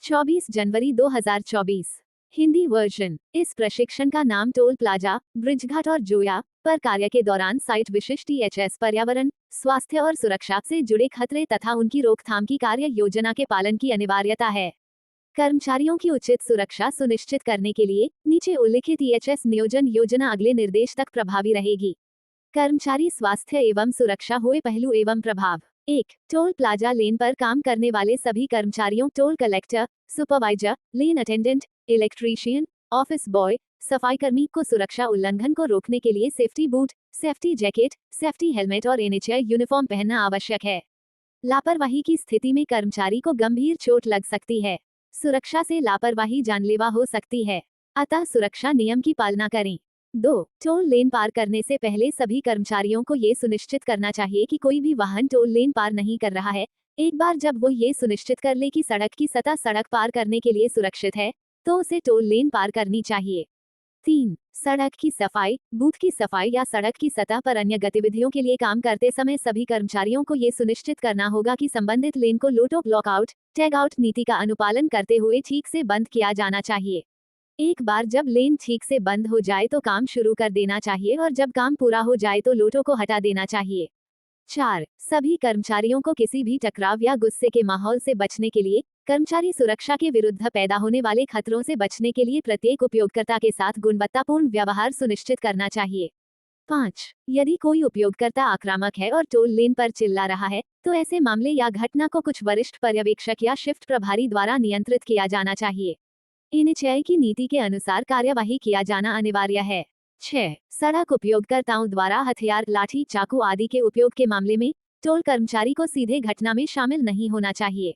24 जनवरी 2024। Hindi version. इस प्रशिक्षण का नाम टोल प्लाजा, ब्रिजघाट और जोया पर कार्य के दौरान साइट विशिष्ट टीएचएस पर्यावरण, स्वास्थ्य और सुरक्षा से जुड़े खतरे तथा उनकी रोकथाम की कार्य योजना के पालन की अनिवार्यता है। कर्मचारियों की उचित सुरक्षा सुनिश्चित करने के लिए नीचे उल्लिखित टीएचएस नियोजन योजना अगले निर्देश तक प्रभावी रहेगी। कर्मचारी स्वास्थ्य एवं सुरक्षा हुए पहलू एवं प्रभाव। 1. टोल प्लाजा लेन पर काम करने वाले सभी कर्मचारियों टोल कलेक्टर, सुपरवाइजर, लेन अटेंडेंट, इलेक्ट्रीशियन, ऑफिस बॉय, सफाई कर्मी को सुरक्षा उल्लंघन को रोकने के लिए safety boot, safety jacket, safety helmet और एनएचआई यूनिफॉर्म पहनना आवश्यक है। लापरवाही की स्थिति में कर्मचारी को गंभीर चोट लग सकती है। सुरक्षा से लापरवाही जानलेवा हो सकती है, अतः सुरक्षा नियम की पालना करें। 2. टोल लेन पार करने से पहले सभी कर्मचारियों को ये सुनिश्चित करना चाहिए कि कोई भी वाहन टोल लेन पार नहीं कर रहा है। एक बार जब वो ये सुनिश्चित कर ले कि सड़क की सतह सड़क पार करने के लिए सुरक्षित है, तो उसे टोल लेन पार करनी चाहिए। 3. सड़क की सफाई, बूथ की सफाई या सड़क की सतह पर अन्य गतिविधियों के लिए काम करते समय सभी कर्मचारियों को ये सुनिश्चित करना होगा कि संबंधित लेन को लोटो ब्लॉकआउट, टैग आउट नीति का अनुपालन करते हुए ठीक से बंद किया जाना चाहिए। एक बार जब लेन ठीक से बंद हो जाए तो काम शुरू कर देना चाहिए और जब काम पूरा हो जाए तो लोटो को हटा देना चाहिए। 4. सभी कर्मचारियों को किसी भी टकराव या गुस्से के माहौल से बचने के लिए कर्मचारी सुरक्षा के विरुद्ध पैदा होने वाले खतरों से बचने के लिए प्रत्येक उपयोगकर्ता के साथ गुणवत्तापूर्ण व्यवहार सुनिश्चित करना चाहिए। 5. यदि कोई उपयोगकर्ता आक्रामक है और टोल लेन पर चिल्ला रहा है, तो ऐसे मामले या घटना को कुछ वरिष्ठ पर्यवेक्षक या शिफ्ट प्रभारी द्वारा नियंत्रित किया जाना चाहिए। एनएचआई की नीति के अनुसार कार्यवाही किया जाना अनिवार्य है। 6. सड़क उपयोगकर्ताओं द्वारा हथियार, लाठी, चाकू आदि के उपयोग के मामले में टोल कर्मचारी को सीधे घटना में शामिल नहीं होना चाहिए।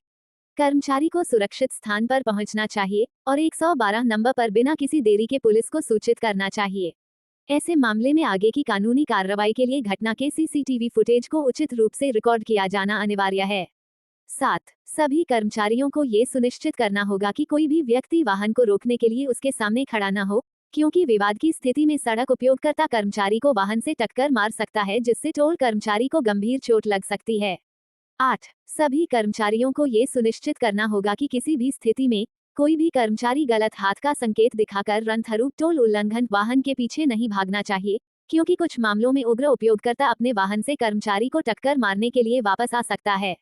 कर्मचारी को सुरक्षित स्थान पर पहुंचना चाहिए और 112 नंबर पर बिना किसी देरी के पुलिस को सूचित करना चाहिए। ऐसे मामले में आगे की कानूनी कार्रवाई के लिए घटना के सीसीटीवी फुटेज को उचित रूप से रिकॉर्ड किया जाना अनिवार्य है। 7. सभी कर्मचारियों को ये सुनिश्चित करना होगा कि कोई भी व्यक्ति वाहन को रोकने के लिए उसके सामने खड़ा न हो, क्योंकि विवाद की स्थिति में सड़क उपयोगकर्ता कर्मचारी को वाहन से टक्कर मार सकता है जिससे टोल कर्मचारी को गंभीर चोट लग सकती है। 8. सभी कर्मचारियों को ये सुनिश्चित करना होगा कि किसी भी स्थिति में कोई भी कर्मचारी गलत हाथ का संकेत दिखाकर रंथरूप टोल उल्लंघन वाहन के पीछे नहीं भागना चाहिए, क्योंकि कुछ मामलों में उग्र उपयोगकर्ता अपने वाहन से कर्मचारी को टक्कर मारने के लिए वापस आ सकता है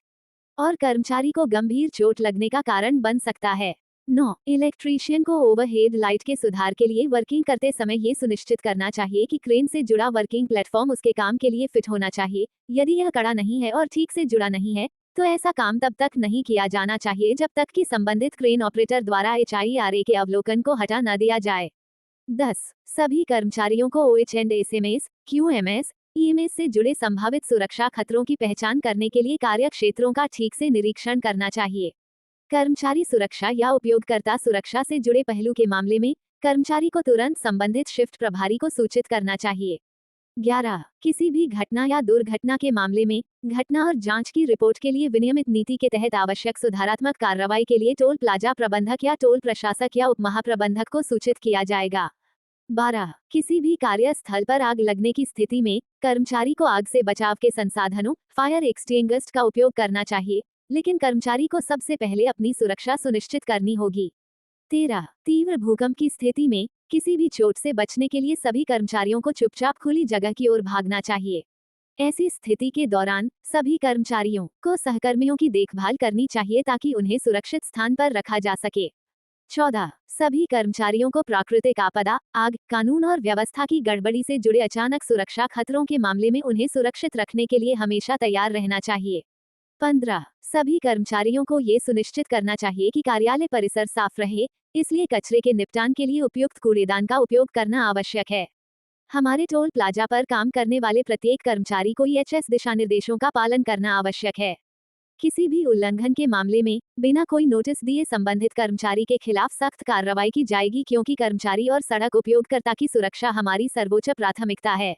और कर्मचारी को गंभीर चोट लगने का कारण बन सकता है। 9. इलेक्ट्रीशियन को ओवरहेड लाइट के सुधार के लिए वर्किंग करते समय ये सुनिश्चित करना चाहिए कि क्रेन से जुड़ा वर्किंग प्लेटफॉर्म उसके काम के लिए फिट होना चाहिए। यदि यह कड़ा नहीं है और ठीक से जुड़ा नहीं है, तो ऐसा काम तब तक नहीं किया जाना चाहिए जब तक कि संबंधित क्रेन ऑपरेटर द्वारा HIRA के अवलोकन को हटा न दिया जाए। 10. सभी कर्मचारियों को OH and SMS, QMS, EMS से जुड़े संभावित सुरक्षा खतरों की पहचान करने के लिए कार्य क्षेत्रों का ठीक से निरीक्षण करना चाहिए। कर्मचारी सुरक्षा या उपयोगकर्ता सुरक्षा से जुड़े पहलू के मामले में कर्मचारी को तुरंत संबंधित शिफ्ट प्रभारी को सूचित करना चाहिए। 11. किसी भी घटना या दुर्घटना के मामले में घटना और जांच की रिपोर्ट के लिए विनियमित नीति के तहत आवश्यक सुधारात्मक कार्रवाई के लिए टोल प्लाजा प्रबंधक या टोल प्रशासक या उपमहाप्रबंधक को सूचित किया जाएगा। 12. किसी भी कार्यस्थल पर आग लगने की स्थिति में कर्मचारी को आग से बचाव के संसाधनों, फायर एक्सटिंग्विशर का उपयोग करना चाहिए, लेकिन कर्मचारी को सबसे पहले अपनी सुरक्षा सुनिश्चित करनी होगी। 13. तीव्र भूकंप की स्थिति में किसी भी चोट से बचने के लिए सभी कर्मचारियों को चुपचाप खुली जगह की ओर भागना चाहिए। ऐसी स्थिति के दौरान सभी कर्मचारियों को सहकर्मियों की देखभाल करनी चाहिए ताकि उन्हें सुरक्षित स्थान पर रखा जा सके। 14. सभी कर्मचारियों को प्राकृतिक आपदा, आग, कानून और व्यवस्था की गड़बड़ी से जुड़े अचानक सुरक्षा खतरों के मामले में उन्हें सुरक्षित रखने के लिए हमेशा तैयार रहना चाहिए। 15. सभी कर्मचारियों को ये सुनिश्चित करना चाहिए कि कार्यालय परिसर साफ रहे, इसलिए कचरे के निपटान के लिए उपयुक्त कूड़ेदान का उपयोग करना आवश्यक है। हमारे टोल प्लाजा पर काम करने वाले प्रत्येक कर्मचारी को EHS दिशानिर्देशों का पालन करना आवश्यक है। किसी भी उल्लंघन के मामले में बिना कोई नोटिस दिए संबंधित कर्मचारी के खिलाफ सख्त कार्रवाई की जाएगी, क्योंकि कर्मचारी और सड़क उपयोगकर्ता की सुरक्षा हमारी सर्वोच्च प्राथमिकता है।